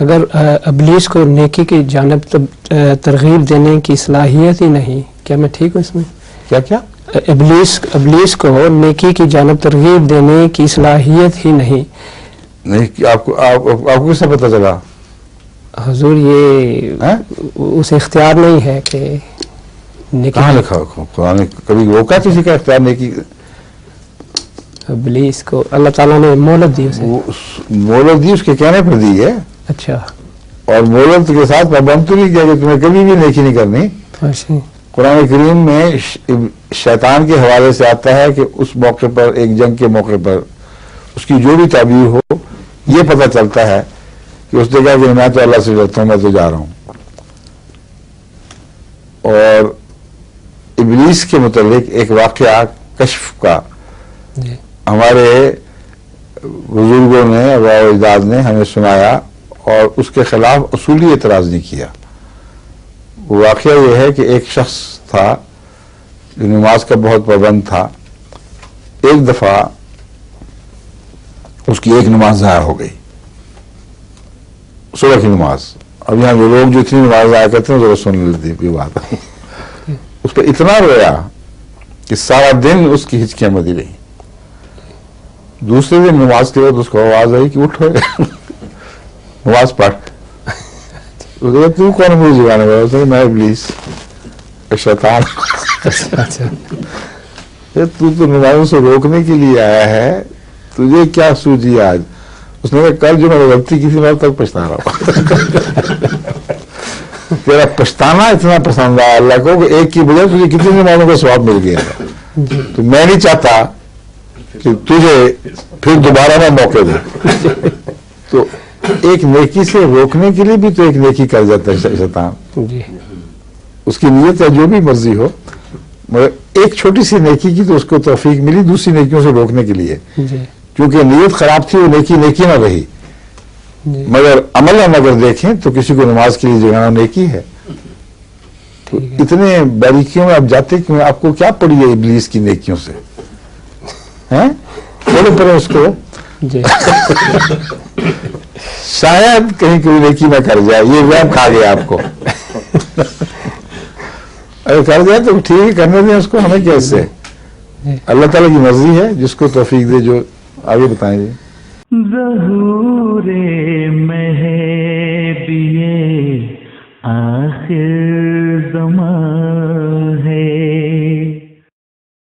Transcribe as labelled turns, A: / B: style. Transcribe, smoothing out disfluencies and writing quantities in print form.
A: اگر ابلیس کو نیکی کی جانب ترغیب دینے کی صلاحیت ہی نہیں، کیا میں ٹھیک ہوں اس میں؟
B: کیا
A: ابلیس کو نیکی کی جانب ترغیب دینے کی صلاحیت ہی نہیں،
B: آپ کو کس سے پتہ چلا؟
A: حضور یہ اسے اختیار نہیں ہے کہ نیکی.
B: کہاں لکھا قرآن نے کبھی روکا کسی کا اختیار نیکی؟
A: ابلیس کو اللہ تعالیٰ نے مہلت دی اسے.
B: مہلت دی اس کے کہنے پر دی ہے.
A: اچھا.
B: اور مہلت کے ساتھ پابند تو نہیں کیا کہ تمہیں کبھی بھی نیکی نہیں کرنی. قرآن کریم میں شیطان کے حوالے سے آتا ہے کہ اس موقع پر، ایک جنگ کے موقع پر اس کی جو بھی تعبیر ہو، یہ پتہ چلتا ہے کہ اس نے کہا کہ میں تو اللہ سے ڈرتا ہوں، میں تو جا رہا ہوں. اور ابلیس کے متعلق ایک واقعہ کشف کا ہمارے بزرگوں نے اور اجداد نے ہمیں سنایا اور اس کے خلاف اصولی اعتراض نہیں کیا. وہ واقعہ یہ ہے کہ ایک شخص تھا جو نماز کا بہت پابند تھا. ایک دفعہ اس کی ایک نماز ضائع ہو گئی، صبح کی نماز. اب یہاں جو لوگ جو اتنی نماز ضائع کرتے ہیں ذرا سن لیتے یہ بات. اس پہ اتنا رویا کہ سارا دن اس کی ہچکیاں بندھی رہی. دوسرے دن نماز کے بعد اس کو آواز آئی کہ اٹھو نماز پڑھ. تو کون مجھے جگانے والا؟ میں ابلیس شیطان. تو نمازوں سے روکنے کے لیے آیا ہے، تجھے کیا سوجی آج؟ اس نے کہا کل جو میں نے غلطی کی تھی میں تک پچھتا رہا ہوں. تیرا پچھتانا اتنا پسند آیا اللہ کو کہ ایک کی بجائے تجھے کتنی نمازوں کا ثواب مل گیا. تو میں نہیں چاہتا کہ تجھے پھر دوبارہ میں موقع دے. تو ایک نیکی سے روکنے کے لیے بھی تو ایک نیکی کر جاتا ہے شیطان. اس کی نیت ہے جو بھی مرضی ہو، مگر ایک چھوٹی سی نیکی کی تو اس کو توفیق ملی دوسری نیکیوں سے روکنے کے لیے. کیونکہ نیت خراب تھی، وہ نیکی نہ رہی. مگر عمل ہم اگر دیکھیں تو کسی کو نماز کے لیے جگانا نیکی ہے. اتنے باریکیوں میں آپ جاتے کہ آپ کو کیا پڑی ہے ابلیس کی نیکیوں سے؟ بولے پڑے اس کو شاید کہیں کوئی نیکی نہ کر جائے. یہ وہم کھا گیا آپ کو. اگر کر جائے تو ٹھیک ہے، کرنے دیں اس کو، ہمیں کیسے. اللہ تعالیٰ کی مرضی ہے، جس کو توفیق دے. جو آگے بتائیں جی.
C: ظہور مہدی آخر زمان